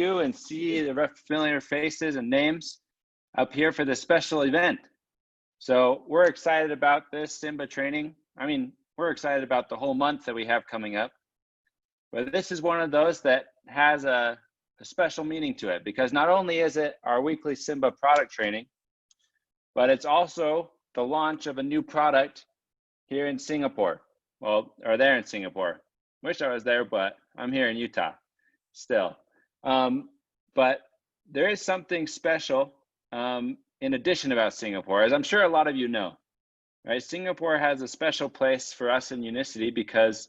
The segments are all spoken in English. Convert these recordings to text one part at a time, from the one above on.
and see the familiar faces and names up here for this special event. So we're excited about this SIMBA training. I mean, we're excited about the whole month that we have coming up, but this is one of those that has a special meaning to it, because not only is it our weekly SIMBA product training, but it's also the launch of a new product here in Singapore. Well, or there in Singapore. Wish I was there, but I'm here in Utah still. But there is something special in addition about Singapore, as I'm sure a lot of you know, right? Singapore has a special place for us in Unicity because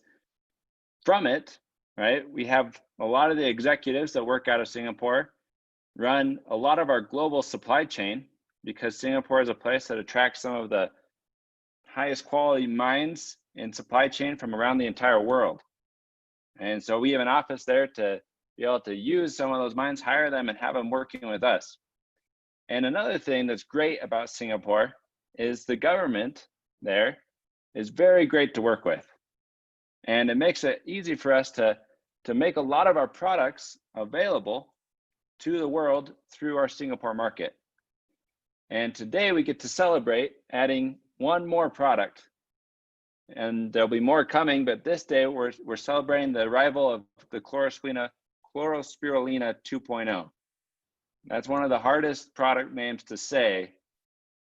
from it, right, we have a lot of the executives that work out of Singapore run a lot of our global supply chain, because Singapore is a place that attracts some of the highest quality minds in supply chain from around the entire world. And so we have an office there to be able to use some of those minds, hire them, and have them working with us. And another thing that's great about Singapore is the government there is very great to work with. And it makes it easy for us to make a lot of our products available to the world through our Singapore market. And today we get to celebrate adding one more product. And there'll be more coming, but this day we're celebrating the arrival of the Chlorospirulina 2.0. That's one of the hardest product names to say,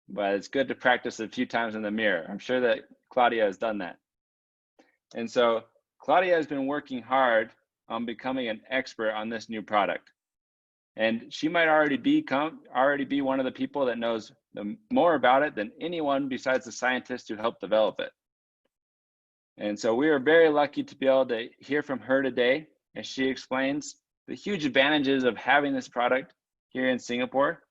but it's good to practice a few times in the mirror. I'm sure that Claudia has done that. And so Claudia has been working hard on becoming an expert on this new product. And she might already be one of the people that knows more about it than anyone besides the scientists who helped develop it. And so we are very lucky to be able to hear from her today as she explains the huge advantages of having this product here in Singapore.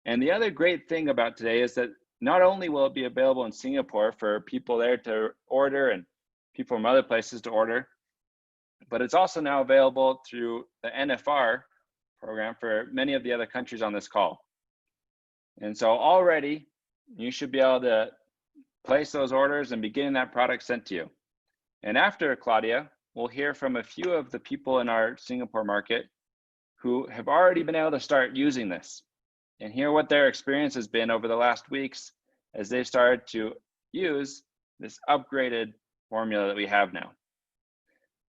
And the other great thing about today is that not only will it be available in Singapore for people there to order and people from other places to order, but it's also now available through the NFR program for many of the other countries on this call. And so already you should be able to place those orders and be getting that product sent to you. And after Claudia, we'll hear from a few of the people in our Singapore market who have already been able to start using this and hear what their experience has been over the last weeks as they've started to use this upgraded formula that we have now.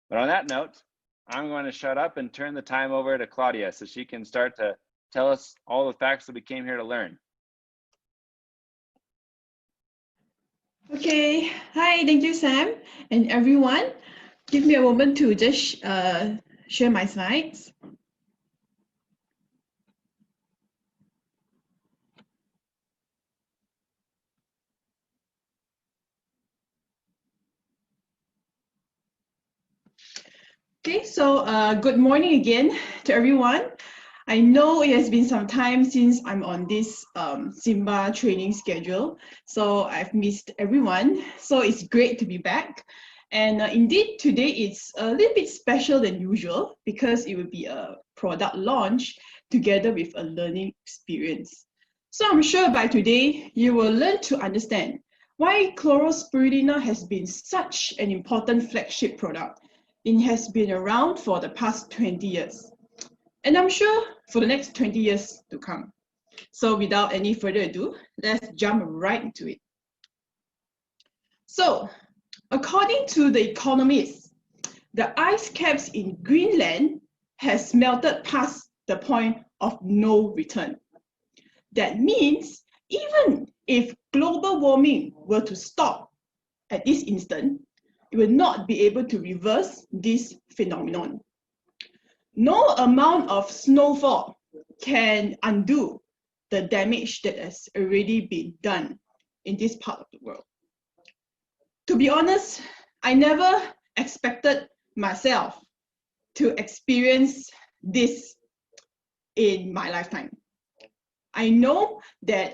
But on that note, I'm going to shut up and turn the time over to Claudia so she can start to tell us all the facts that we came here to learn. Okay, hi, thank you, Sam, and everyone. Give me a moment to just share my slides. Okay, so good morning again to everyone. I know it has been some time since I'm on this SIMBA training schedule, so I've missed everyone. So it's great to be back. And indeed, today it's a little bit special than usual because it will be a product launch together with a learning experience. So I'm sure by today, you will learn to understand why Chlorospirulina has been such an important flagship product. It has been around for the past 20 years. And I'm sure for the next 20 years to come. So without any further ado, let's jump right into it. So, according to the economists, the ice caps in Greenland has melted past the point of no return. That means even if global warming were to stop at this instant, it will not be able to reverse this phenomenon. No amount of snowfall can undo the damage that has already been done in this part of the world. To be honest, I never expected myself to experience this in my lifetime. I know that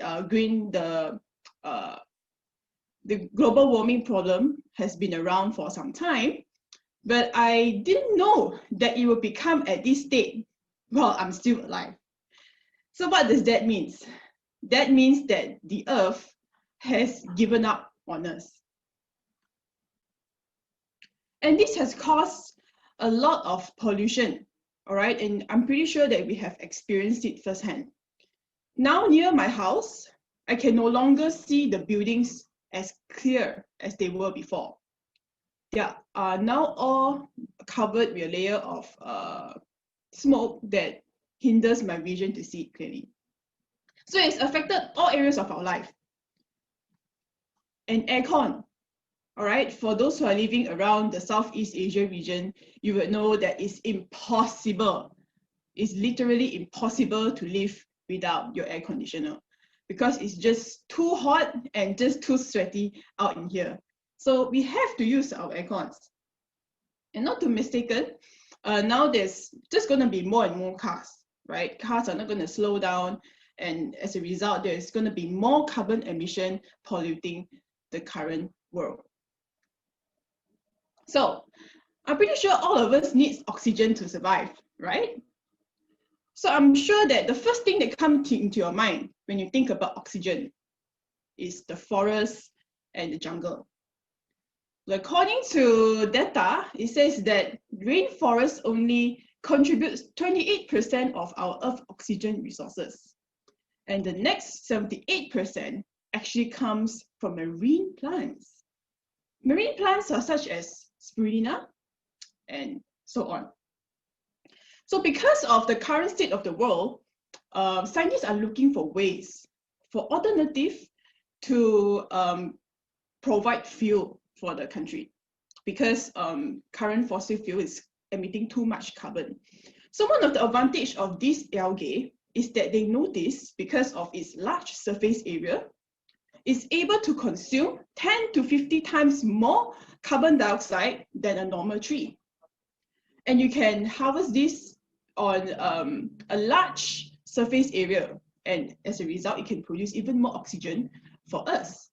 the global warming problem has been around for some time, but I didn't know that it would become at this state while I'm still alive. So what does that mean? That means that the Earth has given up on us. And this has caused a lot of pollution all right? And I'm pretty sure that we have experienced it firsthand. Now near my house, I can no longer see the buildings as clear as they were before. They are now all covered with a layer of smoke that hinders my vision to see it clearly. So it's affected all areas of our life. And aircon, all right, for those who are living around the Southeast Asia region, you would know that it's impossible. It's literally impossible to live without your air conditioner because it's just too hot and just too sweaty out in here. So we have to use our aircons. And not to be mistaken, now there's just going to be more and more cars, right? Cars are not going to slow down, and as a result, there's going to be more carbon emission polluting the current world. So I'm pretty sure all of us need oxygen to survive, right? So I'm sure that the first thing that comes into your mind when you think about oxygen is the forest and the jungle. According to data, it says that rainforests only contributes 28% of our Earth's oxygen resources. And the next 78% actually comes from marine plants. Marine plants are such as Spirulina and so on. So because of the current state of the world, scientists are looking for ways, for alternatives to provide fuel for the country, because current fossil fuel is emitting too much carbon. So one of the advantages of this algae is that they notice, because of its large surface area, it's able to consume 10 to 50 times more carbon dioxide than a normal tree. And you can harvest this on a large surface area, and as a result, it can produce even more oxygen for us.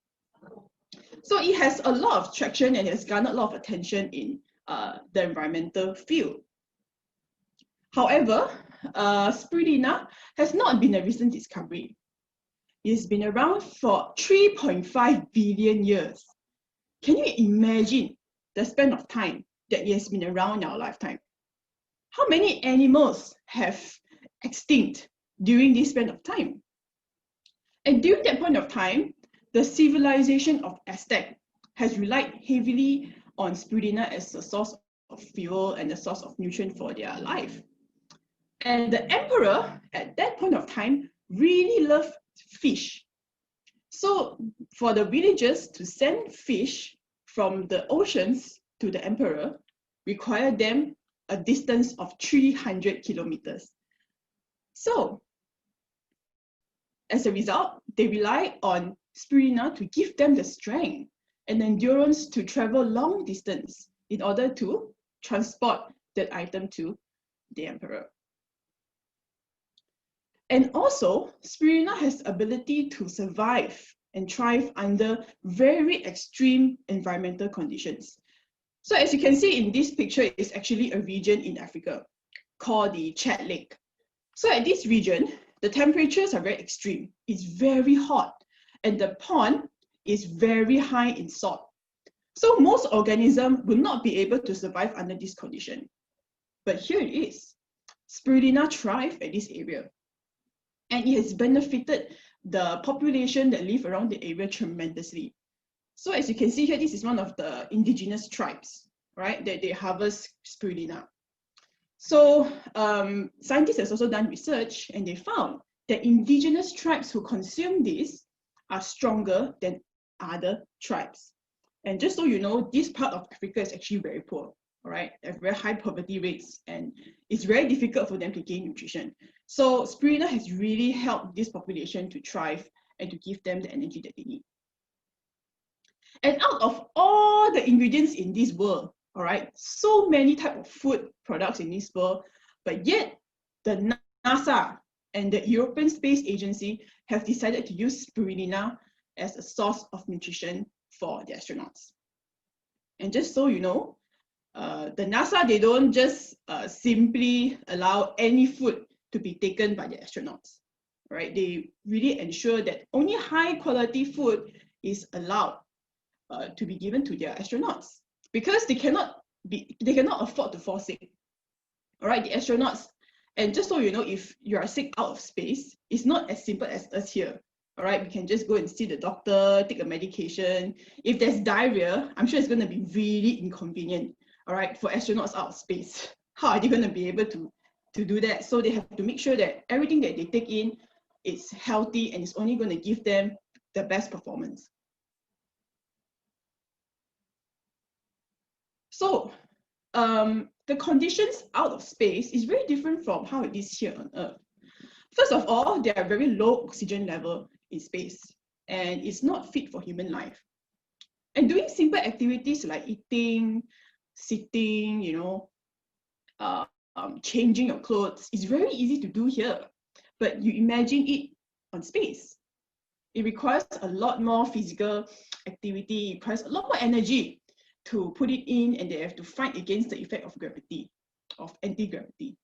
So it has a lot of traction and it has garnered a lot of attention in the environmental field. However, Spirulina has not been a recent discovery. It's been around for 3.5 billion years. Can you imagine the span of time that it has been around in our lifetime? How many animals have extinct during this span of time? And during that point of time, the civilization of Aztec has relied heavily on Spirulina as a source of fuel and a source of nutrient for their life. And the emperor at that point of time really loved fish. So for the villagers to send fish from the oceans to the emperor required them a distance of 300 kilometers. So as a result, they rely on Spirulina to give them the strength and endurance to travel long distance in order to transport that item to the emperor. And also, Spirulina has the ability to survive and thrive under very extreme environmental conditions. So as you can see in this picture, it's actually a region in Africa called the Chad Lake. So at this region, the temperatures are very extreme. It's very hot, and the pond is very high in salt. So most organisms will not be able to survive under this condition. But here it is. Spirulina thrives at this area, and it has benefited the population that live around the area tremendously. So as you can see here, this is one of the indigenous tribes, right, that they harvest Spirulina. So scientists have also done research, and they found that indigenous tribes who consume this are stronger than other tribes. And just so you know, this part of Africa is actually very poor, all right? They have very high poverty rates, and it's very difficult for them to gain nutrition. So Spirulina has really helped this population to thrive and to give them the energy that they need. And out of all the ingredients in this world, all right, so many types of food products in this world, but yet the NASA and the European Space Agency have decided to use Spirulina as a source of nutrition for the astronauts. And just so you know, the NASA, they don't just simply allow any food to be taken by the astronauts, right? They really ensure that only high quality food is allowed to be given to their astronauts, because they cannot afford to fall sick. All right, the astronauts, and just so you know, if you are sick out of space, it's not as simple as us here. All right, we can just go and see the doctor, take a medication. If there's diarrhea, I'm sure it's going to be really inconvenient. All right, for astronauts out of space, how are they going to be able to do that? So they have to make sure that everything that they take in is healthy and it's only going to give them the best performance. So the conditions out of space is very different from how it is here on Earth. First of all, there are very low oxygen level in space, and it's not fit for human life. And doing simple activities like eating, sitting, changing your clothes is very easy to do here. But you imagine it on space. It requires a lot more physical activity, it requires a lot more energy to put it in, and they have to fight against the effect of gravity, of anti-gravity.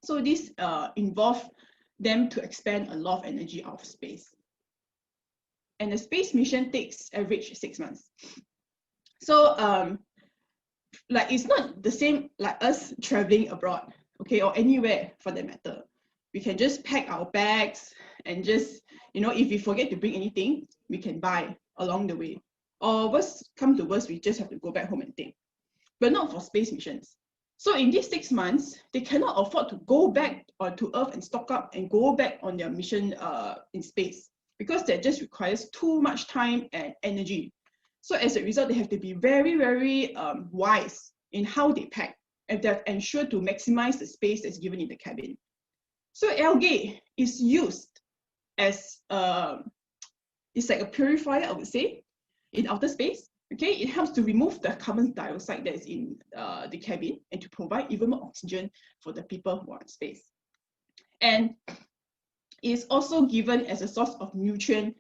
So this involves them to expend a lot of energy out of space. And the space mission takes average 6 months. So like it's not the same like us traveling abroad, okay, or anywhere for that matter. We can just pack our bags and just, if we forget to bring anything, we can buy along the way. Or worst come to worst, we just have to go back home and take. But not for space missions. So in these 6 months, they cannot afford to go back to Earth and stock up and go back on their mission in space, because that just requires too much time and energy. So as a result, they have to be very, very wise in how they pack, and that ensure to maximize the space that's given in the cabin. So algae is used as it's like a purifier, I would say, in outer space. Okay, it helps to remove the carbon dioxide that is in the cabin and to provide even more oxygen for the people who are in space. And it's also given as a source of nutrient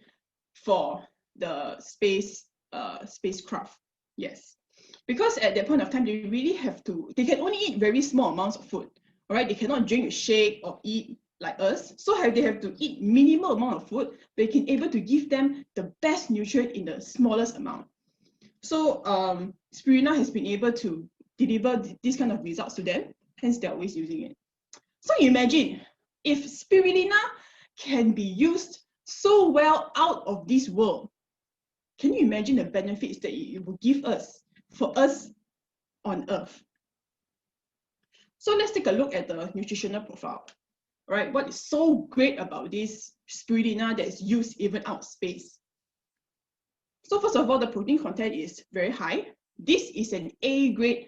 for the spacecraft. Yes, because at that point of time, they really have to, they can only eat very small amounts of food. All right, they cannot drink a shake or eat like us. So they have to eat minimal amount of food, they can able to give them the best nutrient in the smallest amount. So Spirulina has been able to deliver this kind of results to them, hence they're always using it. So you imagine, if Spirulina can be used so well out of this world, can you imagine the benefits that it will give us, for us on Earth? So let's take a look at the nutritional profile. Right, what is so great about this Spirulina that is used even out of space? So first of all, the protein content is very high. This is an A-grade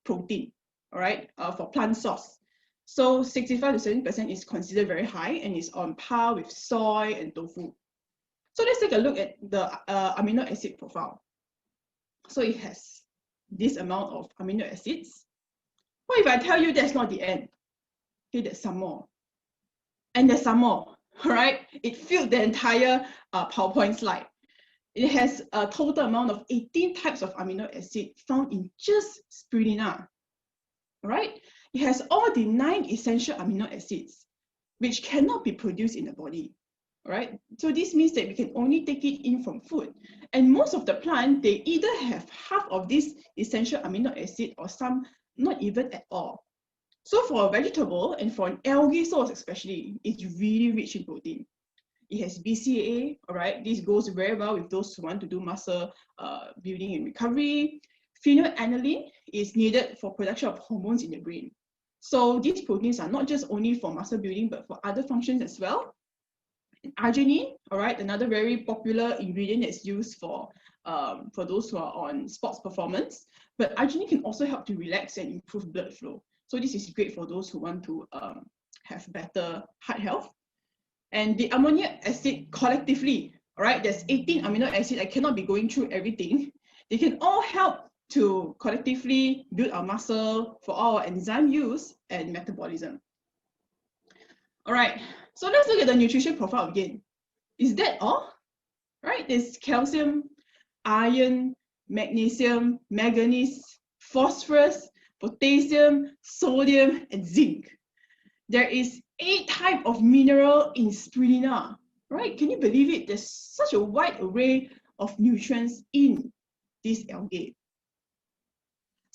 protein, all right, for plant source. So 65 to 70% is considered very high and is on par with soy and tofu. So let's take a look at the amino acid profile. So it has this amount of amino acids. What if I tell you that's not the end? Okay, there's some more. And there's some more, all right? It filled the entire PowerPoint slide. It has a total amount of 18 types of amino acid found in just Spirulina, all right? It has all the 9 essential amino acids, which cannot be produced in the body, all right? So this means that we can only take it in from food. And most of the plant, they either have half of this essential amino acid or some not even at all. So for a vegetable and for an algae source especially, it's really rich in protein. It has BCAA, all right? This goes very well with those who want to do muscle building and recovery. Phenylalanine is needed for production of hormones in the brain. So these proteins are not just only for muscle building, but for other functions as well. And arginine, all right, another very popular ingredient that's used for those who are on sports performance. But arginine can also help to relax and improve blood flow. So this is great for those who want to have better heart health. And the amino acid collectively, all right, there's 18 amino acids. I cannot be going through everything. They can all help to collectively build our muscle for our enzyme use and metabolism. All right, so let's look at the nutrition profile again. Is that all? Right, there's calcium, iron, magnesium, manganese, phosphorus, potassium, sodium, and zinc. There is 8 types of mineral in Spirulina, right? Can you believe it? There's such a wide array of nutrients in this algae.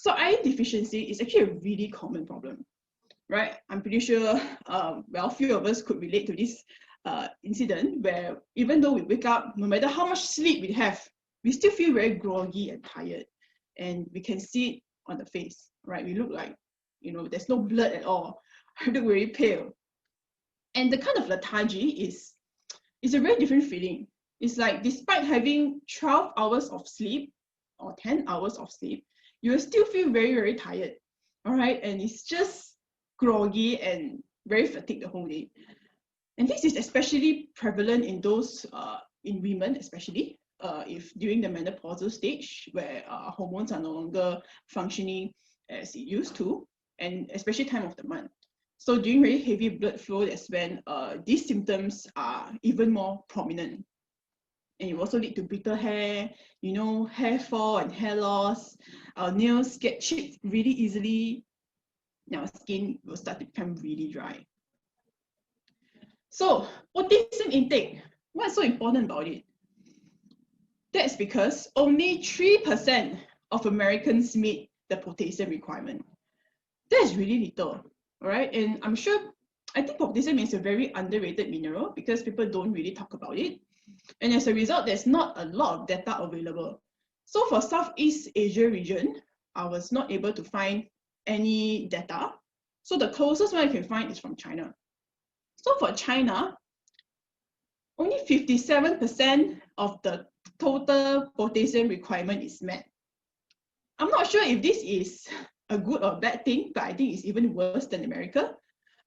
So iron deficiency is actually a really common problem, right? I'm pretty sure, well, few of us could relate to this incident where even though we wake up, no matter how much sleep we have, we still feel very groggy and tired. And we can see it on the face, right? We look like, you know, there's no blood at all. We look very pale. And the kind of lethargy is a very different feeling. It's like despite having 12 hours of sleep or 10 hours of sleep, you will still feel very, very tired, all right? And it's just groggy and very fatigued the whole day. And this is especially prevalent in those, in women especially, if during the menopausal stage where hormones are no longer functioning as it used to, and especially time of the month. So during very heavy blood flow, that's when these symptoms are even more prominent. And it also lead to brittle hair, you know, hair fall and hair loss. Our nails get chipped really easily. Our skin will start to become really dry. So potassium intake, what's so important about it? That's because only 3% of Americans meet the potassium requirement. That's really little, all right? And I think potassium is a very underrated mineral because people don't really talk about it. And as a result, there's not a lot of data available. So for Southeast Asia region, I was not able to find any data. So the closest one I can find is from China. So for China, only 57% of the total potassium requirement is met. I'm not sure if this is a good or bad thing, but I think it's even worse than America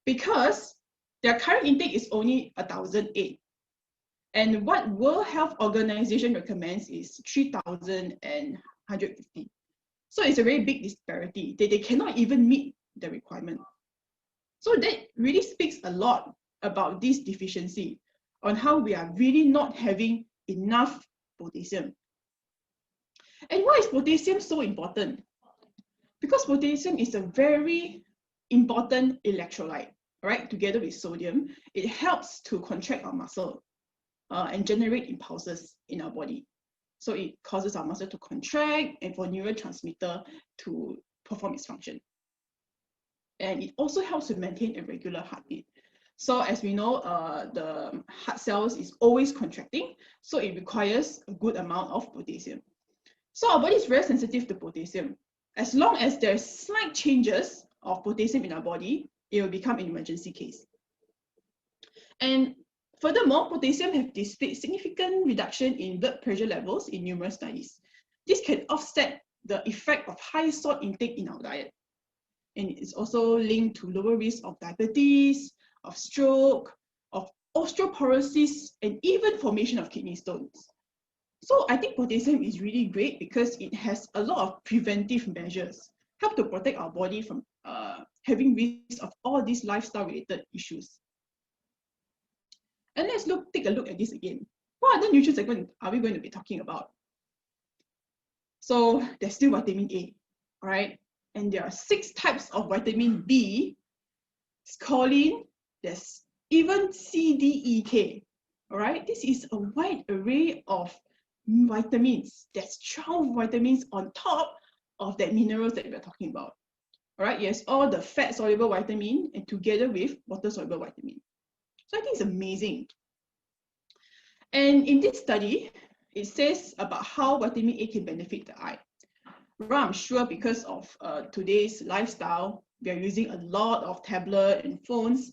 because their current intake is only 1,008. And what World Health Organization recommends is 3,150. So it's a very big disparity. They cannot even meet the requirement. So that really speaks a lot about this deficiency on how we are really not having enough potassium. And why is potassium so important? Because potassium is a very important electrolyte, right? Together with sodium, it helps to contract our muscle and generate impulses in our body. So it causes our muscle to contract and for neurotransmitter to perform its function. And it also helps to maintain a regular heartbeat. So as we know, the heart cells is always contracting, so it requires a good amount of potassium. So our body is very sensitive to potassium. As long as there's slight changes of potassium in our body, it will become an emergency case. And furthermore, potassium has displayed significant reduction in blood pressure levels in numerous studies. This can offset the effect of high salt intake in our diet. And it's also linked to lower risk of diabetes, of stroke, of osteoporosis, and even formation of kidney stones. So I think potassium is really great because it has a lot of preventive measures, help to protect our body from having risk of all these lifestyle-related issues. And let's take a look at this again. What other nutrients are we going to be talking about? So there's still vitamin A, all right? And there are 6 types of vitamin B. It's choline, there's even C, D, E, K, all right? This is a wide array of vitamins. There's 12 vitamins on top of the minerals that we're talking about, all right? Yes, all the fat-soluble vitamin and together with water-soluble vitamin. So I think it's amazing. And in this study, it says about how vitamin A can benefit the eye. Well, I'm sure because of today's lifestyle, we are using a lot of tablet and phones.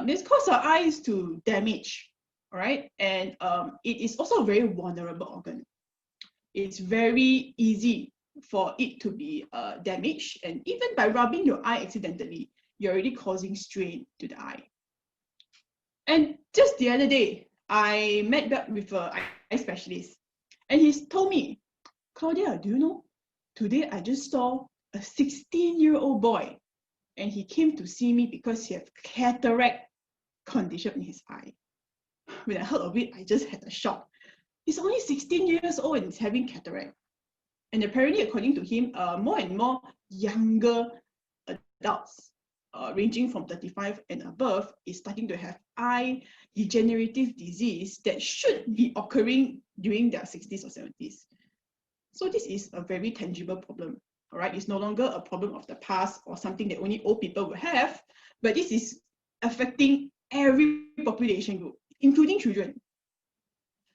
This causes our eyes to damage, all right? And it is also a very vulnerable organ. It's very easy for it to be damaged. And even by rubbing your eye accidentally, you're already causing strain to the eye. And just the other day, I met up with an eye specialist, and he told me, Claudia, do you know, today I just saw a 16-year-old boy, and he came to see me because he has cataract condition in his eye. When I heard of it, I just had a shock. He's only 16 years old and he's having cataract. And apparently, according to him, more and more younger adults, ranging from 35 and above, is starting to have eye degenerative disease that should be occurring during their 60s or 70s. So this is a very tangible problem. all right? It's no longer a problem of the past or something that only old people will have, but this is affecting every population group, including children.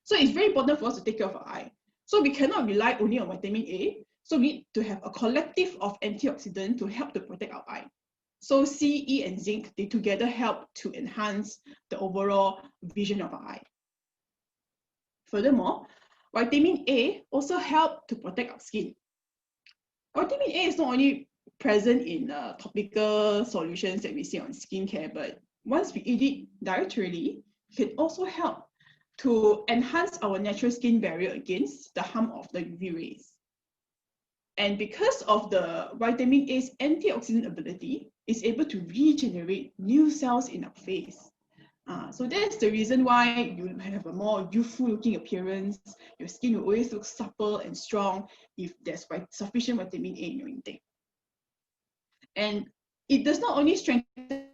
So it's very important for us to take care of our eye. So we cannot rely only on vitamin A. So we need to have a collective of antioxidants to help to protect our eye. So C, E, and zinc, they together help to enhance the overall vision of our eye. Furthermore, vitamin A also helps to protect our skin. Vitamin A is not only present in topical solutions that we see on skincare, but once we eat it directly, it can also help to enhance our natural skin barrier against the harm of the UV rays. And because of the vitamin A's antioxidant ability, it's able to regenerate new cells in our face. So that's the reason why you have a more youthful looking appearance. Your skin will always look supple and strong if there's sufficient vitamin A in your intake. And it does not only strengthen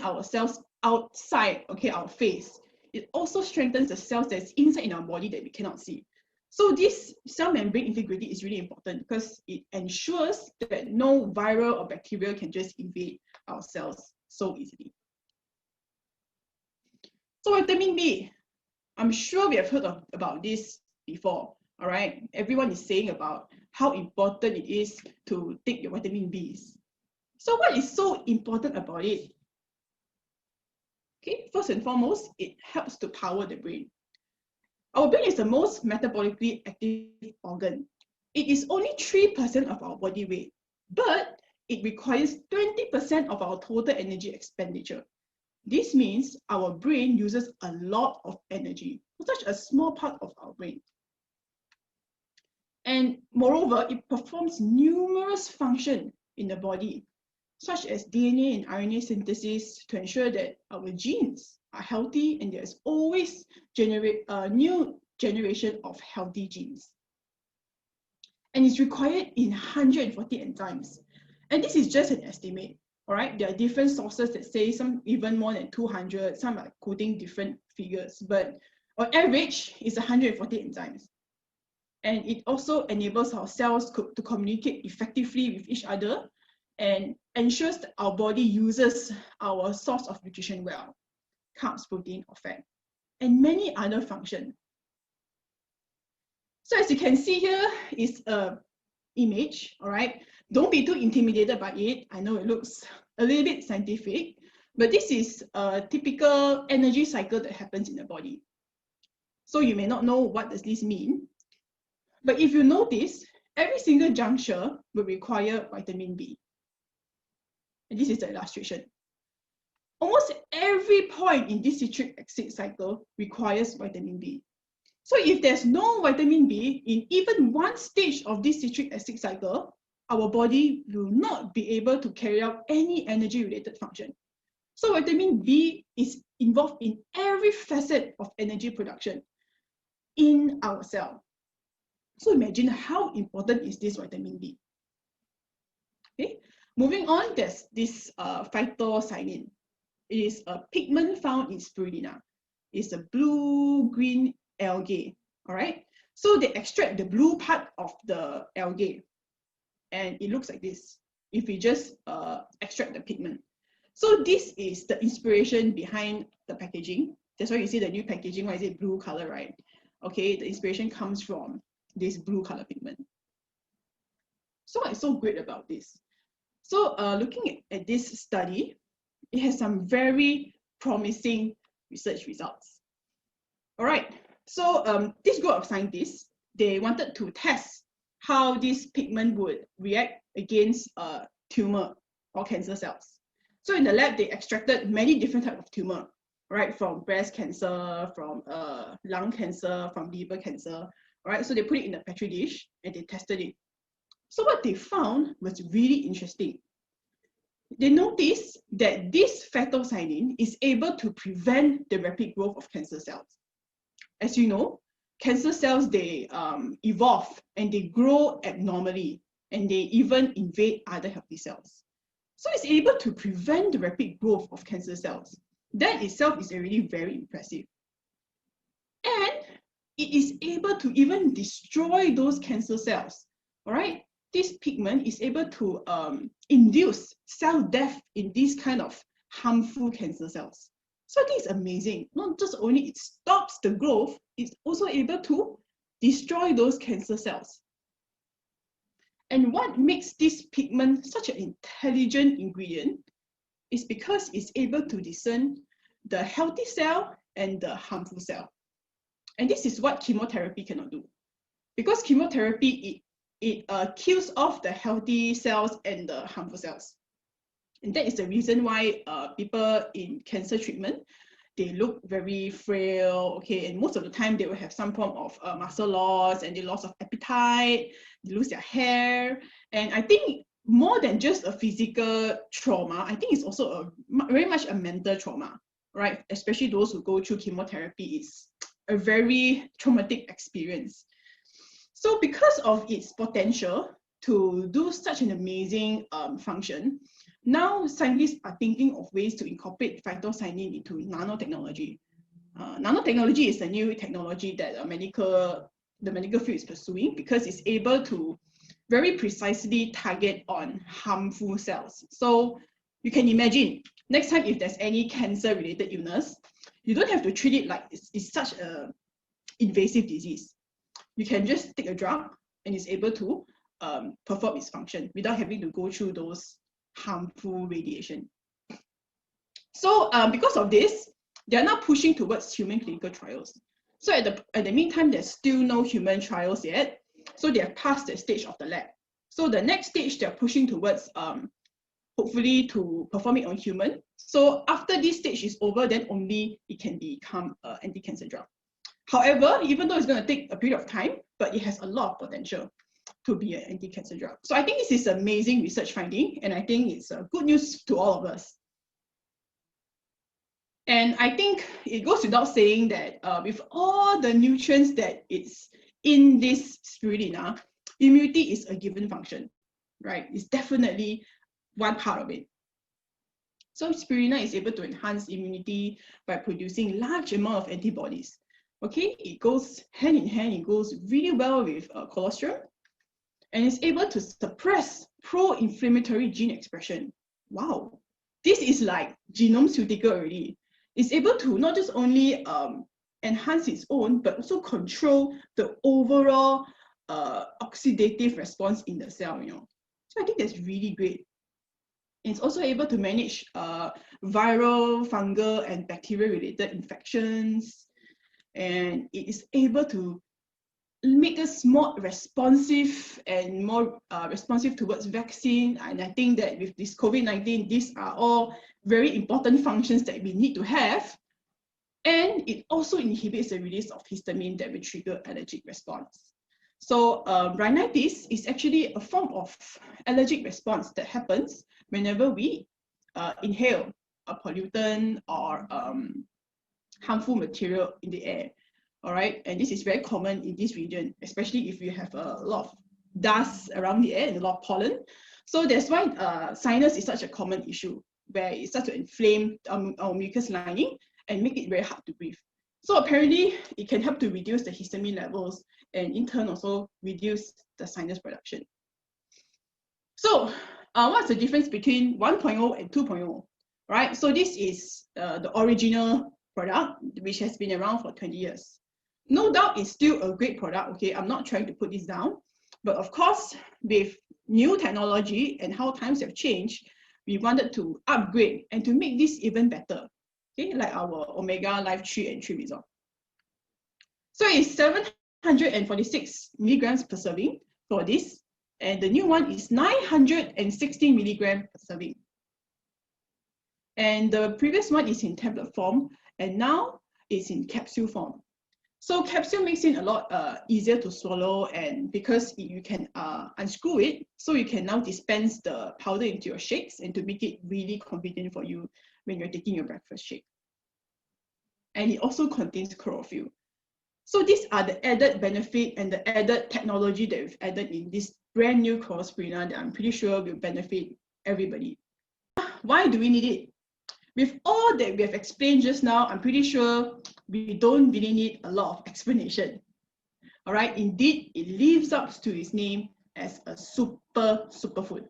our cells outside, okay, our face, it also strengthens the cells that's inside in our body that we cannot see. So this cell membrane integrity is really important because it ensures that no viral or bacteria can just invade our cells so easily. So vitamin B, I'm sure we have heard about this before, all right? Everyone is saying about how important it is to take your vitamin Bs. So what is so important about it? Okay, first and foremost, it helps to power the brain. Our brain is the most metabolically active organ. It is only 3% of our body weight, but it requires 20% of our total energy expenditure. This means our brain uses a lot of energy for such a small part of our brain. And moreover, it performs numerous functions in the body, such as DNA and RNA synthesis to ensure that our genes are healthy and there's always a new generation of healthy genes. And it's required in 140 enzymes. And this is just an estimate, all right? There are different sources that say some even more than 200, some are quoting different figures, but on average, it's 140 enzymes. And it also enables our cells to communicate effectively with each other and ensures that our body uses our source of nutrition well, carbs, protein, or fat, and many other functions. So as you can see here is an image, all right? Don't be too intimidated by it. I know it looks a little bit scientific, but this is a typical energy cycle that happens in the body. So you may not know what does this mean, but if you notice, every single juncture will require vitamin B. And this is the illustration. Almost every point in this citric acid cycle requires vitamin B. So if there's no vitamin B in even one stage of this citric acid cycle, our body will not be able to carry out any energy-related function. So vitamin B is involved in every facet of energy production in our cell. So imagine how important is this vitamin B. Okay, moving on, there's this Phycocyanin. It is a pigment found in spirulina. It's a blue-green algae, all right? So they extract the blue part of the algae, and it looks like this if we just extract the pigment. So this is the inspiration behind the packaging. That's why you see the new packaging, why is it blue color, right? Okay, the inspiration comes from this blue color pigment. So what's so great about this? So looking at this study, it has some very promising research results. All right, so this group of scientists, they wanted to test how this pigment would react against tumor or cancer cells. So in the lab, they extracted many different types of tumor, right? From breast cancer, from lung cancer, from liver cancer, right? So they put it in a petri dish and they tested it. So what they found was really interesting. They noticed that this Phycocyanin is able to prevent the rapid growth of cancer cells. As you know, cancer cells, they evolve and they grow abnormally, and they even invade other healthy cells. So it's able to prevent the rapid growth of cancer cells. That itself is already very impressive. And it is able to even destroy those cancer cells, all right? this pigment is able to induce cell death in these kind of harmful cancer cells. So I think it's amazing. Not just only it stops the growth, it's also able to destroy those cancer cells. And what makes this pigment such an intelligent ingredient is because it's able to discern the healthy cell and the harmful cell. And this is what chemotherapy cannot do. Because chemotherapy, it kills off the healthy cells and the harmful cells. And that is the reason why people in cancer treatment, they look very frail, okay, and most of the time they will have some form of muscle loss and the loss of appetite, they lose their hair. And I think more than just a physical trauma, I think it's also very much a mental trauma, right? Especially those who go through chemotherapy, it's a very traumatic experience. So because of its potential to do such an amazing function, now scientists are thinking of ways to incorporate phycocyanin into nanotechnology. Nanotechnology is a new technology that the medical field is pursuing because it's able to very precisely target on harmful cells. So you can imagine, next time if there's any cancer-related illness, you don't have to treat it like it's such an invasive disease. You can just take a drug and it's able to perform its function without having to go through those harmful radiation. So because of this, they are now pushing towards human clinical trials. So at the meantime, there's still no human trials yet. So they have passed the stage of the lab. So the next stage they're pushing towards hopefully to perform it on human. So after this stage is over, then only it can become an anti-cancer drug. However, even though it's going to take a period of time, but it has a lot of potential to be an anti-cancer drug. So I think this is amazing research finding, and I think it's good news to all of us. And I think it goes without saying that with all the nutrients that it's in this spirulina, immunity is a given function, right? It's definitely one part of it. So spirulina is able to enhance immunity by producing large amount of antibodies. Okay, it goes hand in hand, it goes really well with cholesterol, and it's able to suppress pro-inflammatory gene expression. Wow, this is like genome-ceutical already. It's able to not just only enhance its own, but also control the overall oxidative response in the cell, you know. So I think that's really great. It's also able to manage viral, fungal, and bacterial-related infections. And it is able to make us more responsive and more responsive towards vaccine. And I think that with this COVID-19, these are all very important functions that we need to have. And it also inhibits the release of histamine that will trigger allergic response. So rhinitis is actually a form of allergic response that happens whenever we inhale a pollutant or harmful material in the air. All right, and this is very common in this region, especially if you have a lot of dust around the air and a lot of pollen. So that's why sinus is such a common issue, where it starts to inflame our mucus lining and make it very hard to breathe. So apparently, it can help to reduce the histamine levels and in turn also reduce the sinus production. So what's the difference between 1.0 and 2.0? Right, so this is the original product, which has been around for 20 years. No doubt it's still a great product, okay? I'm not trying to put this down. But of course, with new technology and how times have changed, we wanted to upgrade and to make this even better, okay? Like our Omega Life 3 and 3 result. So it's 746 milligrams per serving for this. And the new one is 960 milligrams per serving. And the previous one is in tablet form, and now it's in capsule form. So capsule makes it a lot easier to swallow, and because you can unscrew it, so you can now dispense the powder into your shakes and to make it really convenient for you when you're taking your breakfast shake. And it also contains chlorophyll. So these are the added benefit and the added technology that we've added in this brand new Chlorospirulina that I'm pretty sure will benefit everybody. Why do we need it? With all that we have explained just now, I'm pretty sure we don't really need a lot of explanation. All right, indeed, it lives up to its name, as a superfood.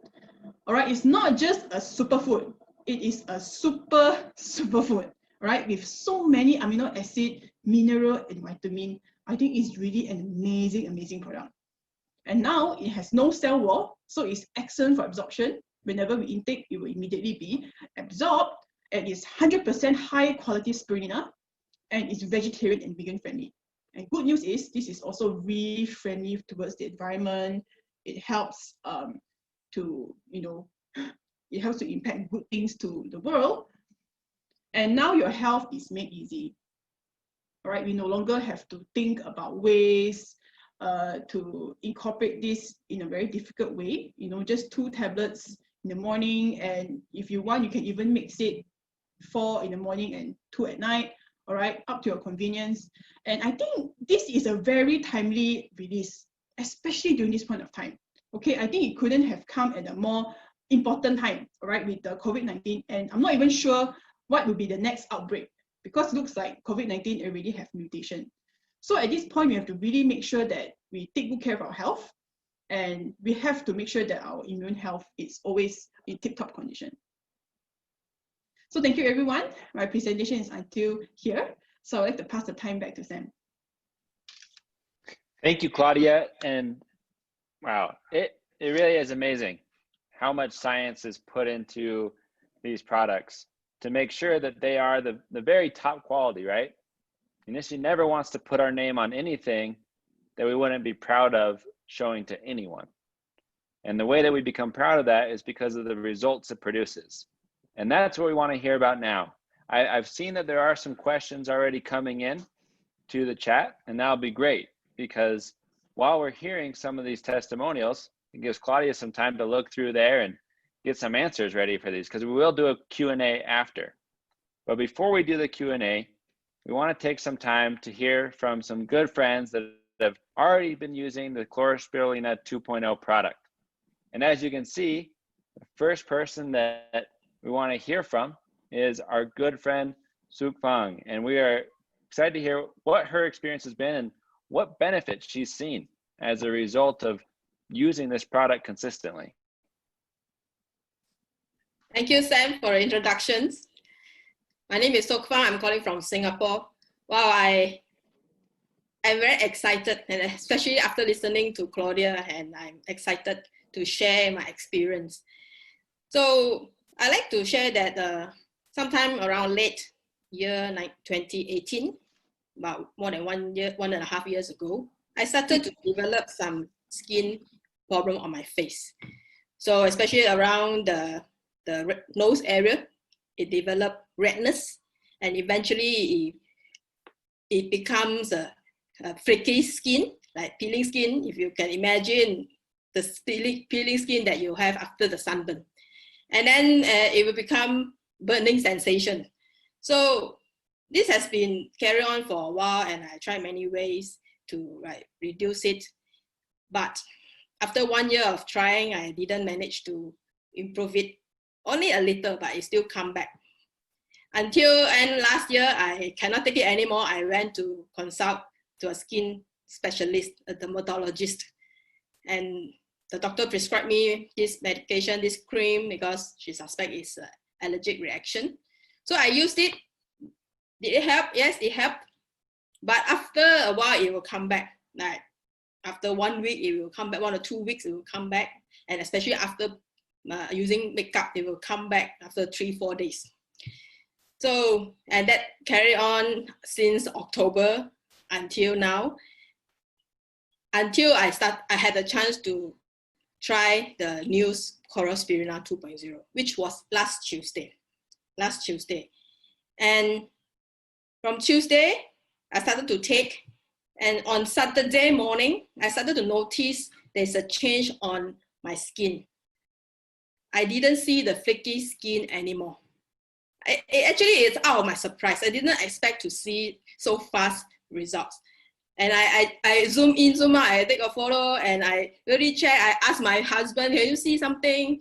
All right, it's not just a superfood, it is a superfood, right? With so many amino acid, mineral, and vitamin. I think it's really an amazing product. And now it has no cell wall, so it's excellent for absorption. Whenever we intake, it will immediately be absorbed, and it's 100% high quality spirulina, and it's vegetarian and vegan friendly. And good news is this is also really friendly towards the environment. It helps to, it helps to impact good things to the world. And now your health is made easy. All right, we no longer have to think about ways to incorporate this in a very difficult way. Just 2 tablets in the morning, and if you want, you can even mix it 4 in the morning and 2 at night. All right, up to your convenience. And I think this is a very timely release, especially during this point of time. Okay, I think it couldn't have come at a more important time, all right, with the COVID-19. And I'm not even sure what will be the next outbreak, because it looks like COVID-19 already have mutation. So at this point, we have to really make sure that we take good care of our health, and we have to make sure that our immune health is always in tip-top condition. So thank you, everyone. My presentation is until here. So I'd like to pass the time back to Sam. Thank you, Claudia. And wow, it really is amazing how much science is put into these products to make sure that they are the very top quality, right? Initially never wants to put our name on anything that we wouldn't be proud of showing to anyone. And the way that we become proud of that is because of the results it produces. And that's what we want to hear about now. I've seen that there are some questions already coming in to the chat, and that'll be great, because while we're hearing some of these testimonials, it gives Claudia some time to look through there and get some answers ready for these, because we will do a Q&A after. But before we do the Q&A, we want to take some time to hear from some good friends that have already been using the Chlorospirulina 2.0 product. And as you can see, the first person that we want to hear from is our good friend Suk Fang, and we are excited to hear what her experience has been and what benefits she's seen as a result of using this product consistently. Thank you, Sam, for introductions. My name is Sok Fang. I'm calling from Singapore. Wow, I'm very excited, and especially after listening to Claudia, and I'm excited to share my experience. So I like to share that sometime around late year 2018, about more than 1.5 years ago, I started to develop some skin problem on my face. So especially around the nose area, it developed redness, and eventually it becomes a flaky skin, like peeling skin, if you can imagine the peeling skin that you have after the sunburn. And then it will become burning sensation. So this has been carried on for a while, and I tried many ways to reduce it. But after 1 year of trying, I didn't manage to improve it. Only a little, but it still come back. Until last year, I cannot take it anymore. I went to consult to a skin specialist, a dermatologist. And the doctor prescribed me this medication, this cream, because she suspects it's an allergic reaction. So I used it. Did it help? Yes, it helped. But after a while, it will come back. Like after 1 week, it will come back. 1 or 2 weeks, it will come back. And especially after using makeup, it will come back after 3-4 days. So, and that carried on since October until now. Until I had a chance to try the new Chlorospirulina 2.0, which was last Tuesday. And from Tuesday, I started to take, and on Saturday morning, I started to notice there's a change on my skin. I didn't see the flaky skin anymore. It actually is out of my surprise. I didn't expect to see so fast results. And I zoom in, zoom out, I take a photo, and I really check. I ask my husband, can you see something?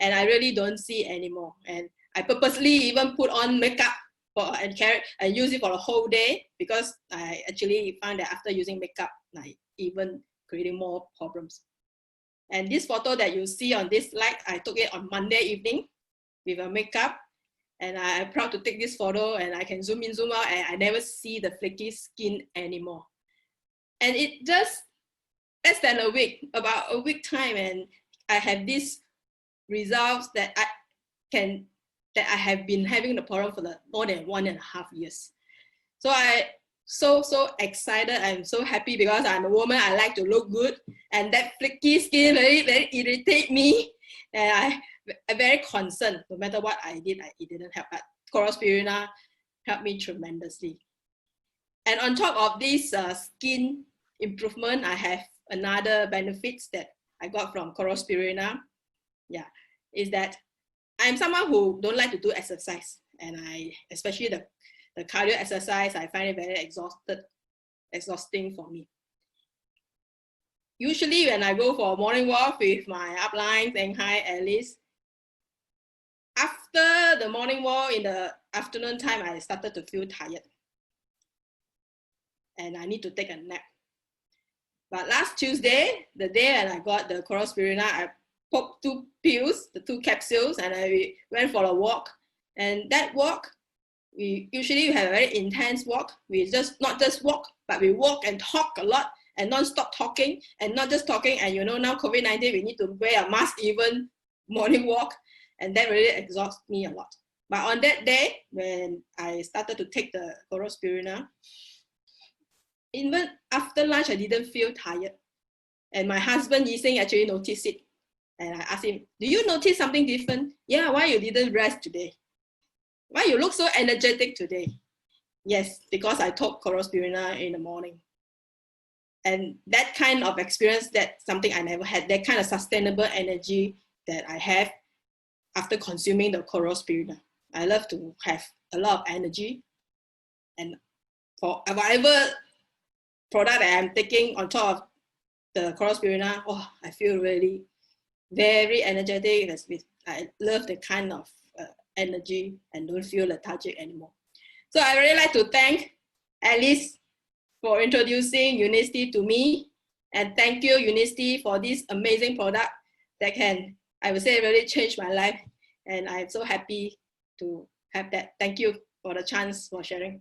And I really don't see anymore. And I purposely even put on makeup and use it for a whole day, because I actually found that after using makeup, even creating more problems. And this photo that you see on this slide, I took it on Monday evening with a makeup. And I'm proud to take this photo, and I can zoom in, zoom out, and I never see the flaky skin anymore. And it just less than a week, about a week time, and I have these results that I have been having the problem for more than 1.5 years. So so excited. I'm so happy because I'm a woman. I like to look good, and that flaky skin very irritate me, and I'm very concerned. No matter what I did, it didn't help. But Chlorospirulina helped me tremendously. And on top of this skin improvement, I have another benefits that I got from Chlorospirulina. Yeah, is that I'm someone who don't like to do exercise, and especially the cardio exercise, I find it very exhausting for me. Usually when I go for a morning walk with my upline, saying hi, Alice, after the morning walk in the afternoon time, I started to feel tired. And I need to take a nap. But last Tuesday, the day when I got the Chlorospirulina, I popped 2 pills, the 2 capsules, and I went for a walk. And that walk, we usually have a very intense walk. We not just walk, but we walk and talk a lot and non-stop talking, and not just talking. And you know, now COVID-19, we need to wear a mask even morning walk, and that really exhausts me a lot. But on that day, when I started to take the Chlorospirulina, even after lunch, I didn't feel tired. And my husband, Yiseng, actually noticed it. And I asked him, do you notice something different? Yeah, why you didn't rest today? Why you look so energetic today? Yes, because I took Chlorospirulina in the morning. And that kind of experience, that's something I never had, that kind of sustainable energy that I have after consuming the Chlorospirulina. I love to have a lot of energy. And for whatever product that I'm taking on top of the Chlorospirulina, oh, I feel really very energetic. I love the kind of energy and don't feel lethargic anymore. So I really like to thank Alice for introducing Unicity to me, and thank you, Unicity, for this amazing product that can, I would say, really change my life. And I'm so happy to have that. Thank you for the chance for sharing.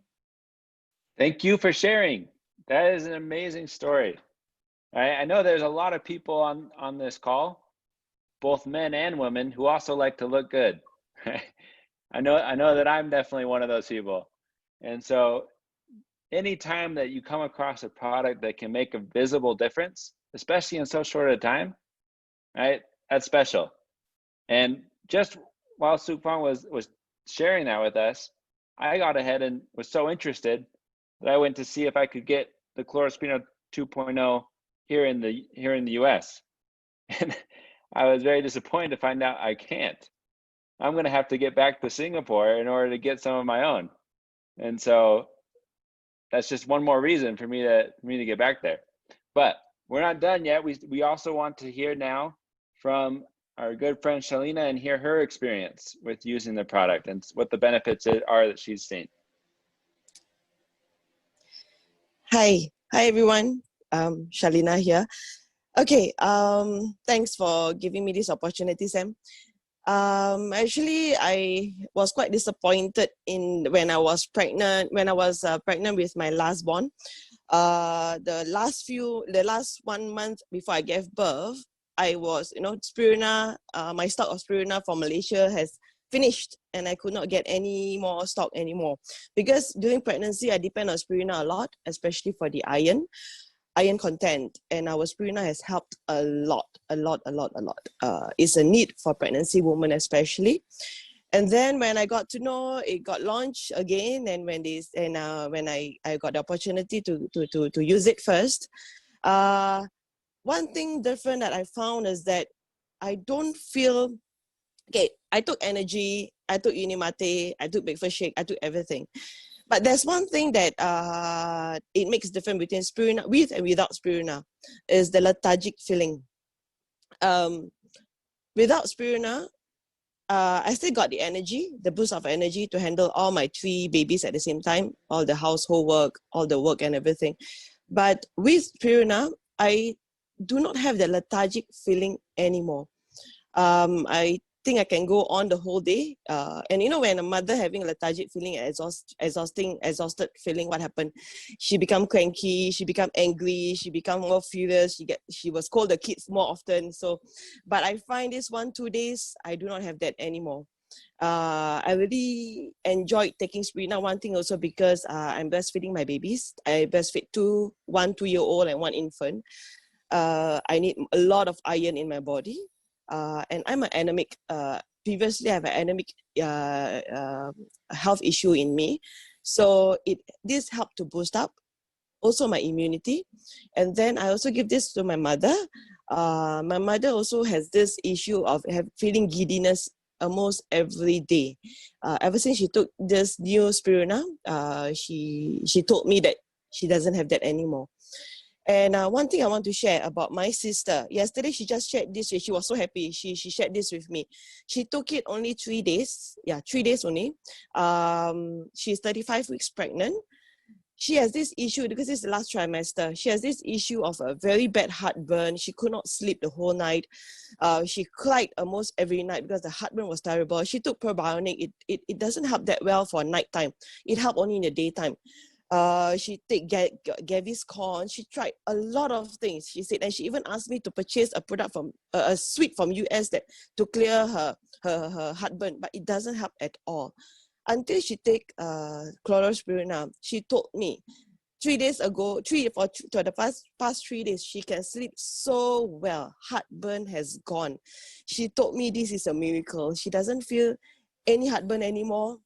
Thank you for sharing. That is an amazing story. I know there's a lot of people on this call, both men and women, who also like to look good. I know that I'm definitely one of those people. And so anytime that you come across a product that can make a visible difference, especially in so short a time, right, that's special. And just while Sukfang was sharing that with us, I got ahead and was so interested that I went to see if I could get the Chlorospirulina 2.0 here in the US. And I was very disappointed to find out I can't. I'm going to have to get back to Singapore in order to get some of my own. And so that's just one more reason for me to get back there. But we're not done yet. We also want to hear now from our good friend Shalina and hear her experience with using the product and what the benefits are that she's seen. Hi everyone. Shalina here. Okay, thanks for giving me this opportunity, Sam. Actually, I was quite disappointed when I was pregnant with my last born. The last 1 month before I gave birth, I was, Spirulina, my stock of Spirulina from Malaysia has finished, and I could not get any more stock anymore. Because during pregnancy, I depend on Spirulina a lot, especially for the iron content, and our Spirulina has helped a lot. It's a need for pregnancy women especially. And then when I got to know it got launched again, and when I got the opportunity to use it first, one thing different that I found is that I don't feel, okay, I took energy, I took Unimate, I took Breakfast Shake, I took everything. But there's one thing that it makes difference between Spirulina, with and without Spirulina, is the lethargic feeling. Without Spirulina, I still got the energy, the boost of energy to handle all my 3 babies at the same time, all the household work, all the work and everything. But with Spirulina, do not have the lethargic feeling anymore. I think I can go on the whole day. And you know, when a mother having a lethargic feeling, exhausted feeling, what happened? She become cranky, she become angry, she become more furious, she was called the kids more often. So, but I find this 1-2 days, I do not have that anymore. I really enjoyed taking Spirulina. One thing also because I'm breastfeeding my babies. I breastfeed 1 2-year-old and 1 infant. I need a lot of iron in my body. And I'm an anemic. Previously, I have an anemic health issue in me. So this helped to boost up also my immunity. And then I also give this to my mother. My mother also has this issue of feeling giddiness almost every day. Ever since she took this new Spirulina, she told me that she doesn't have that anymore. And one thing I want to share about my sister. Yesterday, she just shared this. She was so happy. She shared this with me. She took it only 3 days. Yeah, 3 days only. She's 35 weeks pregnant. She has this issue because it's the last trimester. She has this issue of a very bad heartburn. She could not sleep the whole night. She cried almost every night because the heartburn was terrible. She took probiotic. It doesn't help that well for nighttime. It helped only in the daytime. She take Gaviscon. She tried a lot of things. She said, and she even asked me to purchase a product from a sweet from US to clear her heartburn, but it doesn't help at all. Until she take Chlorospirulina, she told me 3 days ago, for the past 3 days, she can sleep so well. Heartburn has gone. She told me this is a miracle. She doesn't feel any heartburn anymore.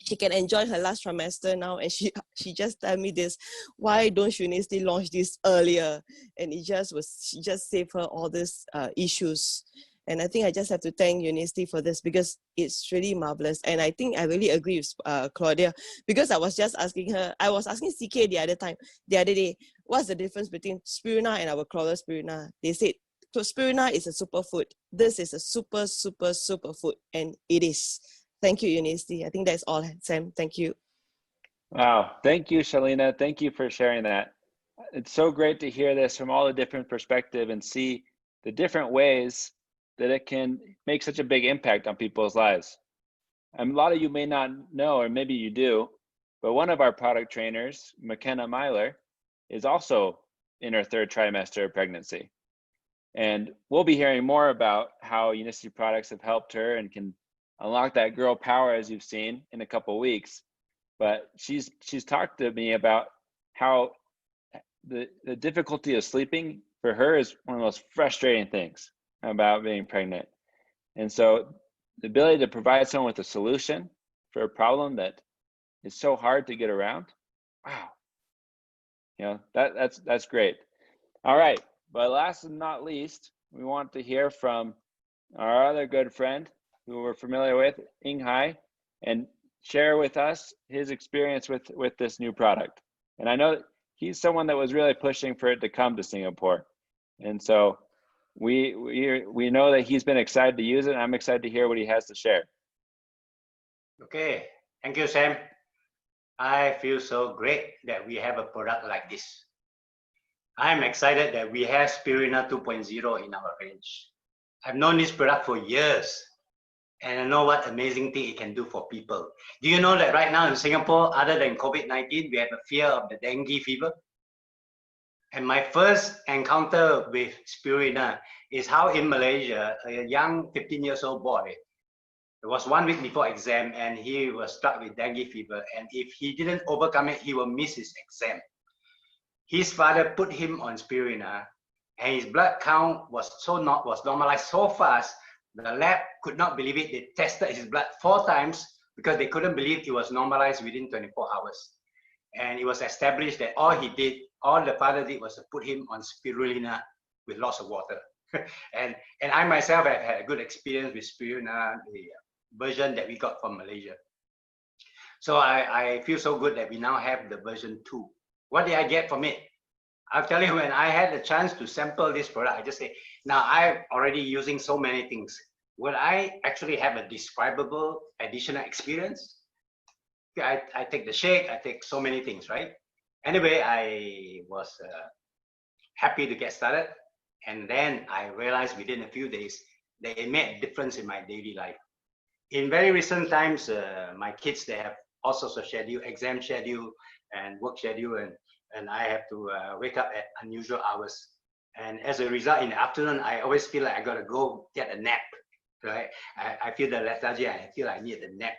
She can enjoy her last trimester now, and she just told me this. Why don't you still launch this earlier? And she just saved her all these issues. And I think I just have to thank Unisti for this because it's really marvelous. And I think I really agree with Claudia because I was just asking her, I was asking CK the other day, what's the difference between Spirulina and our Chlorospirulina? They said, so Spirulina is a superfood. This is a super food, and it is. Thank you, Unisti. I think that's all, Sam. Thank you. Wow. Thank you, Shalina. Thank you for sharing that. It's so great to hear this from all the different perspectives and see the different ways that it can make such a big impact on people's lives. And a lot of you may not know, or maybe you do, but one of our product trainers, McKenna Myler, is also in her 3rd trimester of pregnancy. And we'll be hearing more about how Unisti products have helped her and can unlock that girl power, as you've seen, in a couple of weeks. But she's talked to me about how the difficulty of sleeping for her is one of the most frustrating things about being pregnant. And so the ability to provide someone with a solution for a problem that is so hard to get around, wow, that's great. All right, but last and not least, we want to hear from our other good friend who we're familiar with, Ing Hai, and share with us his experience with this new product. And I know he's someone that was really pushing for it to come to Singapore. And so we know that he's been excited to use it. And I'm excited to hear what he has to share. Okay, thank you, Sam. I feel so great that we have a product like this. I'm excited that we have Spirulina 2.0 in our range. I've known this product for years, and I know what amazing thing it can do for people. Do you know that right now in Singapore, other than COVID-19, we have a fear of the dengue fever? And my first encounter with Spirulina is how in Malaysia, a young 15-year-old boy, it was 1 week before exam, and he was struck with dengue fever. And if he didn't overcome it, he will miss his exam. His father put him on Spirulina, and his blood count was normalized so fast. The lab could not believe it. They tested his blood 4 times because they couldn't believe it was normalized within 24 hours. And it was established that all the father did was to put him on Spirulina with lots of water. and I myself have had a good experience with Spirulina, the version that we got from Malaysia. So I feel so good that we now have the version 2. What did I get from it? I'll tell you, when I had the chance to sample this product, I just say, now I'm already using so many things. Will I actually have a describable additional experience? I take the shake, I take so many things, right? Anyway, I was happy to get started. And then I realized within a few days that it made a difference in my daily life. In very recent times, my kids, they have all sorts of schedule, exam schedule and work schedule, and I have to wake up at unusual hours. And as a result, in the afternoon, I always feel like I gotta go get a nap, right? I feel the lethargy, I feel I need a nap.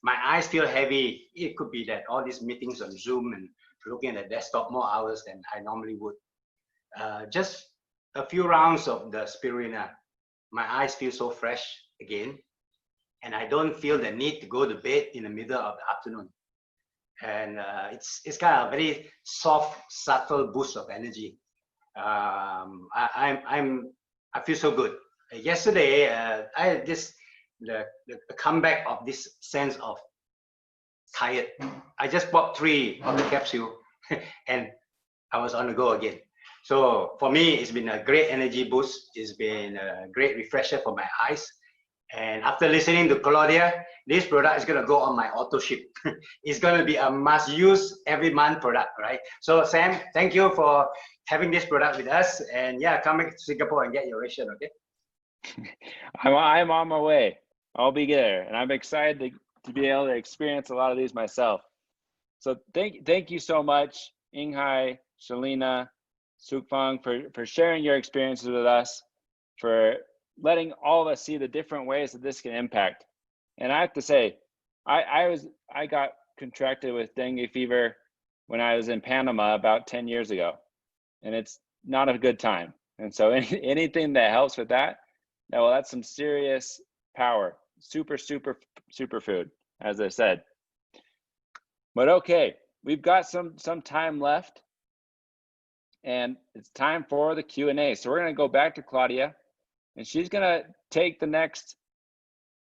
My eyes feel heavy. It could be that all these meetings on Zoom and looking at the desktop more hours than I normally would. Just a few rounds of the Spirulina, my eyes feel so fresh again, and I don't feel the need to go to bed in the middle of the afternoon. And it's kind of a very soft, subtle boost of energy. I feel so good. Yesterday, I had the comeback of this sense of tired. I just bought 3 of the capsule and I was on the go again. So for me, it's been a great energy boost. It's been a great refresher for my eyes. And after listening to Claudia, this product is going to go on my auto ship. It's going to be a must use every month product, right? So Sam, thank you for having this product with us. And yeah, come back to Singapore and get your ration, okay? I'm on my way. I'll be there, and I'm excited to be able to experience a lot of these myself. So thank you so much, Inghai, Shalina, Sukfang, for sharing your experiences with us, for letting all of us see the different ways that this can impact. And I have to say, I got contracted with dengue fever when I was in Panama about 10 years ago, and it's not a good time. And so anything that helps with that, well, that's some serious power. Superfood, as I said. But okay, we've got some time left, and it's time for the Q&A. So we're going to go back to Claudia, and she's going to take the next,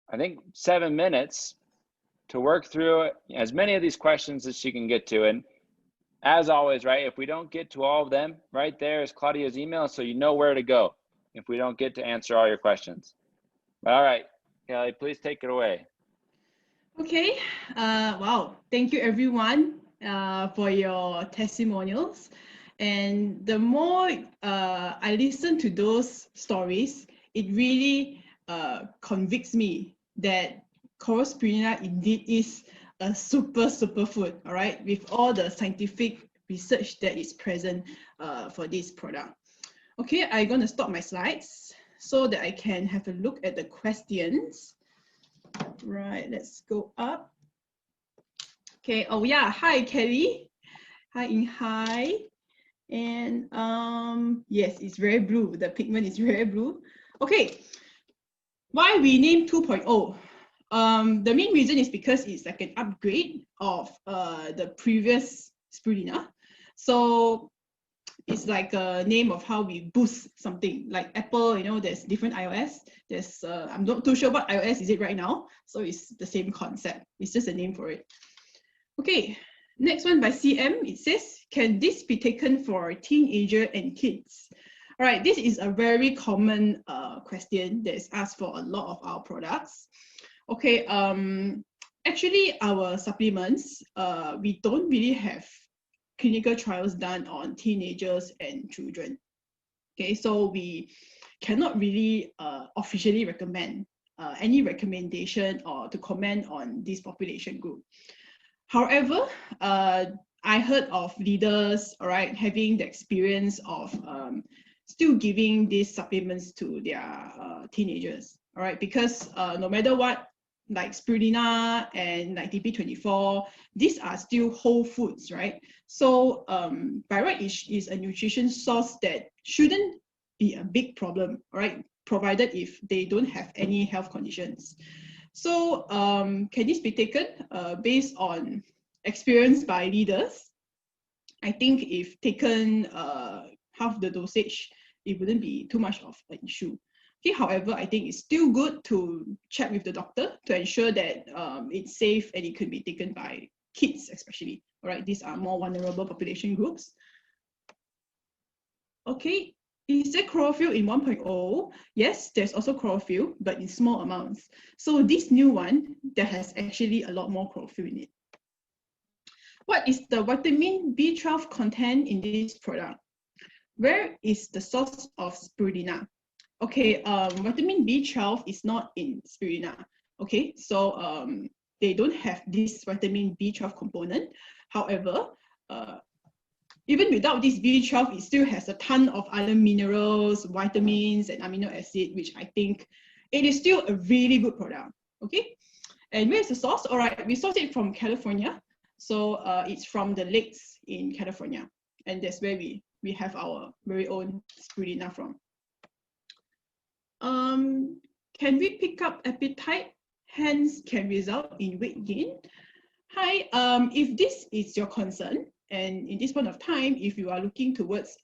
I think, 7 minutes to work through as many of these questions as she can get to. And as always, right, if we don't get to all of them, right there is Claudia's email, so you know where to go if we don't get to answer all your questions. But all right, Kelly, please take it away. Okay, wow, thank you everyone for your testimonials. And the more I listen to those stories, it really convicts me that Chlorospirulina indeed is a superfood, all right, with all the scientific research that is present for this product. Okay, I'm going to stop my slides so that I can have a look at the questions. Right, let's go up. Okay, oh yeah, hi Kelly. Hi Inghai. And yes, it's very blue. The pigment is very blue. Okay, why we named 2.0? The main reason is because it's like an upgrade of the previous Spirulina. So it's like a name of how we boost something. Like Apple, you know, there's different iOS. There's I'm not too sure what iOS is it right now. So it's the same concept. It's just a name for it. Okay, next one by CM. It says, can this be taken for teenager and kids? All right, this is a very common question that is asked for a lot of our products. Okay, actually our supplements, we don't really have clinical trials done on teenagers and children. Okay, so we cannot really officially recommend any recommendation or to comment on this population group. However, I heard of leaders, all right, having the experience of still giving these supplements to their teenagers, all right, because no matter what, like Spirulina and like DP24, these are still whole foods, right? So by right, is a nutrition source that shouldn't be a big problem, right? Provided if they don't have any health conditions. So can this be taken based on experience by leaders? I think if taken half the dosage, it wouldn't be too much of an issue. Okay, however, I think it's still good to check with the doctor to ensure that it's safe and it could be taken by kids especially. All right, these are more vulnerable population groups. Okay, is there chlorophyll in 1.0? Yes, there's also chlorophyll, but in small amounts. So this new one, there has actually a lot more chlorophyll in it. What is the vitamin B12 content in this product? where is the source of spirulina? Okay, vitamin B12 is not in spirulina. Okay, so they don't have this vitamin B12 component. However, even without this B12, it still has a ton of other minerals, vitamins, and amino acid, which I think it is still a really good product. Okay, and where's the source? All right, we sourced it from California. So it's from the lakes in California. And that's where we have our very own spirulina from. Can we pick up appetite, hence can result in weight gain? Hi, if this is your concern, and in this point of time, if you are looking towards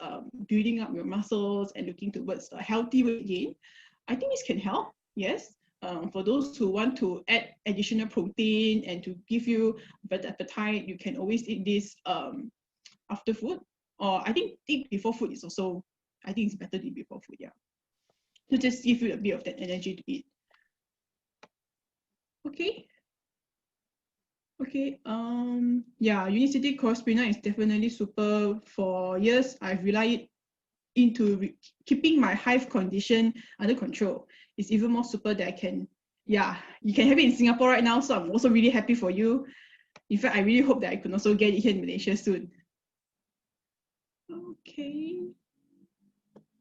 building up your muscles and looking towards a healthy weight gain, I think this can help, yes. For those who want to add additional protein and to give you better appetite, you can always eat this after food. Or I think eat before food is also, I think it's better to eat before food, yeah. To just give you a bit of that energy to eat. Okay. Okay, yeah, Unicity Chlorospirulina is definitely super. For years, I've relied into keeping my hive condition under control. It's even more super that I can, yeah, you can have it in Singapore right now, so I'm also really happy for you. In fact, I really hope that I could also get it here in Malaysia soon. Okay.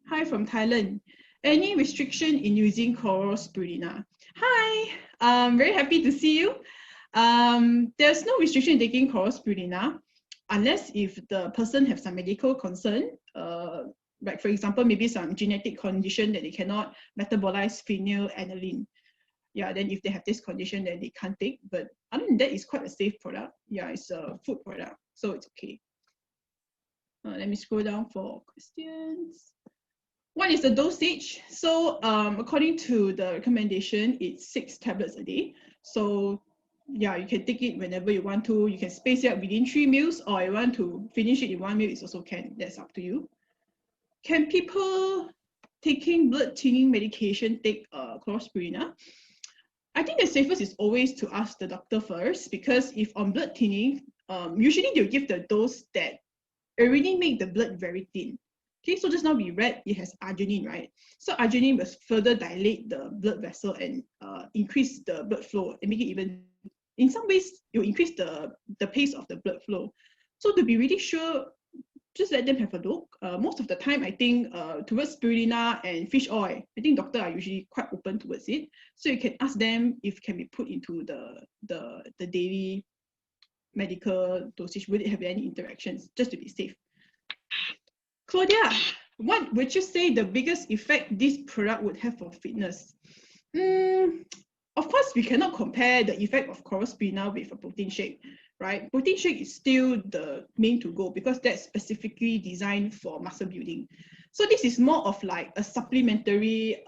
Hi from Thailand. Any restriction in using Chlorospirulina? Hi, I'm very happy to see you. There's no restriction in taking Chlorospirulina unless if the person has some medical concern, like for example, maybe some genetic condition that they cannot metabolize phenylalanine. Yeah, then if they have this condition, then they can't take. But other than that, it's quite a safe product. Yeah, it's a food product, so it's okay. Let me scroll down for questions. What is the dosage? So according to the recommendation, it's 6 tablets a day. So yeah, you can take it whenever you want to. You can space it out within 3 meals, or you want to finish it in 1 meal, it also can. That's up to you. Can people taking blood thinning medication take Chlorospirulina? I think the safest is always to ask the doctor first, because if on blood thinning, usually they'll give the dose that already make the blood very thin. Okay, so just now we read it has arginine, right? So arginine will further dilate the blood vessel and increase the blood flow and make it even, in some ways, it will increase the pace of the blood flow. So to be really sure, just let them have a look. Most of the time, I think towards spirulina and fish oil, I think doctors are usually quite open towards it. So you can ask them if it can be put into the daily medical dosage. Would it have any interactions, just to be safe? Claudia, what would you say the biggest effect this product would have for fitness? Of course, we cannot compare the effect of Chlorospirulina with a protein shake, right? Protein shake is still the main to go because that's specifically designed for muscle building. So this is more of like a supplementary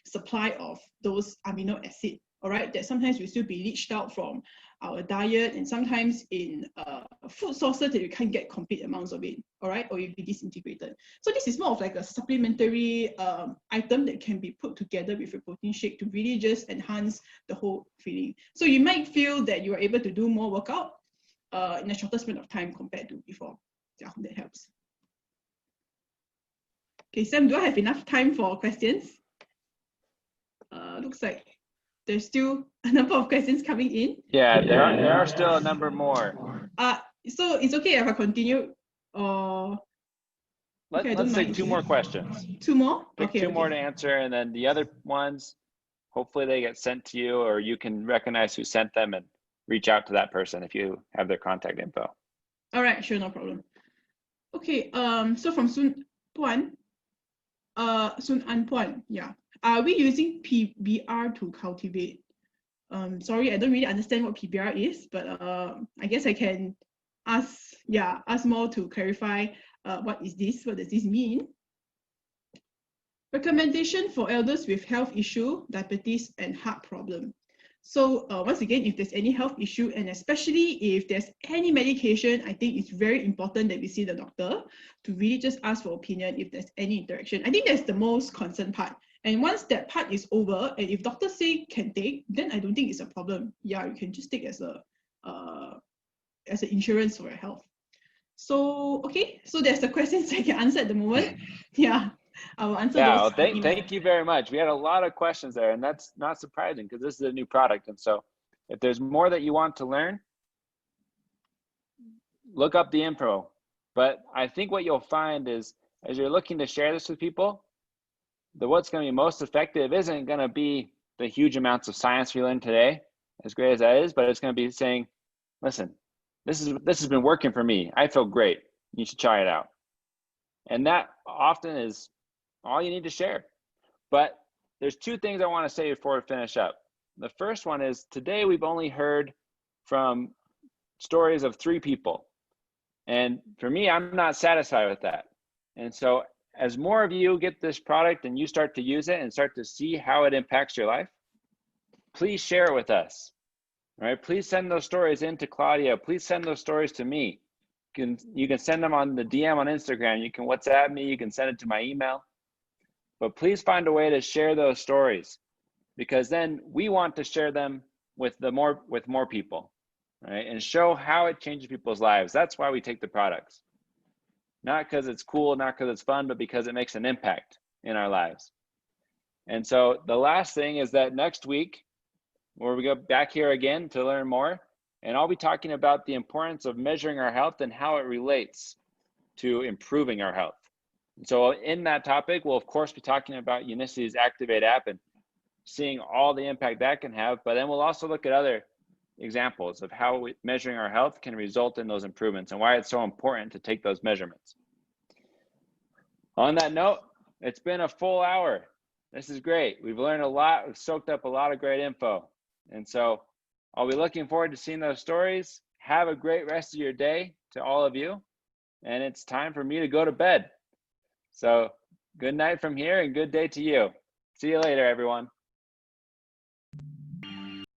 supply of those amino acid, all right, that sometimes will still be leached out from our diet and sometimes in food sources that you can't get complete amounts of it, all right, or you'll be disintegrated. So this is more of like a supplementary item that can be put together with a protein shake to really just enhance the whole feeling. So you might feel that you are able to do more workout in a shorter span of time compared to before. Yeah, that helps. Okay, Sam, do I have enough time for questions? Looks like there's still a number of questions coming in. Yeah, there are still a number more. So it's okay if I continue, or let's take 2 more questions. 2 more? Pick okay, 2 more to answer, and then the other ones, hopefully they get sent to you, or you can recognize who sent them and reach out to that person if you have their contact info. All right, sure, no problem. Okay, so from Sun An Puan, yeah. Are we using PBR to cultivate? Sorry, I don't really understand what PBR is, but I guess I can ask more to clarify what is this, what does this mean? Recommendation for elders with health issue, diabetes, and heart problem. So once again, if there's any health issue, and especially if there's any medication, I think it's very important that we see the doctor to really just ask for opinion if there's any interaction. I think that's the most concerned part. And once that part is over, and if doctors say can take, then I don't think it's a problem. Yeah, you can just take as an insurance for your health. So, okay, so there's the questions I can answer at the moment. Yeah, I will answer Yeah, those. well, in email. thank you very much. We had a lot of questions there, and that's not surprising because this is a new product. And so if there's more that you want to learn, look up the info. But I think what you'll find is as you're looking to share this with people, what's going to be most effective isn't going to be the huge amounts of science we learned today, as great as that is, but it's going to be saying, listen, this has been working for me. I feel great. You should try it out. And that often is all you need to share. But there's two things I want to say before we finish up. The first one is today we've only heard from stories of 3 people. And for me, I'm not satisfied with that. And so as more of you get this product and you start to use it and start to see how it impacts your life, please share it with us. All right, please send those stories in to Claudia. Please send those stories to me. You can send them on the DM on Instagram. You can WhatsApp me. You can send it to my email. But please find a way to share those stories, because then we want to share them with more people, right? And show how it changes people's lives. That's why we take the products. Not because it's cool, not because it's fun, but because it makes an impact in our lives. And so the last thing is that next week, where we go back here again to learn more, and I'll be talking about the importance of measuring our health and how it relates to improving our health. And so in that topic, we'll of course be talking about Unicity's Activate app and seeing all the impact that can have, but then we'll also look at other examples of how measuring our health can result in those improvements and why it's so important to take those measurements. On that note, it's been a full hour. This is great. We've learned a lot. We've soaked up a lot of great info. And so I'll be looking forward to seeing those stories. Have a great rest of your day to all of you. And it's time for me to go to bed. So good night from here and good day to you. See you later, everyone.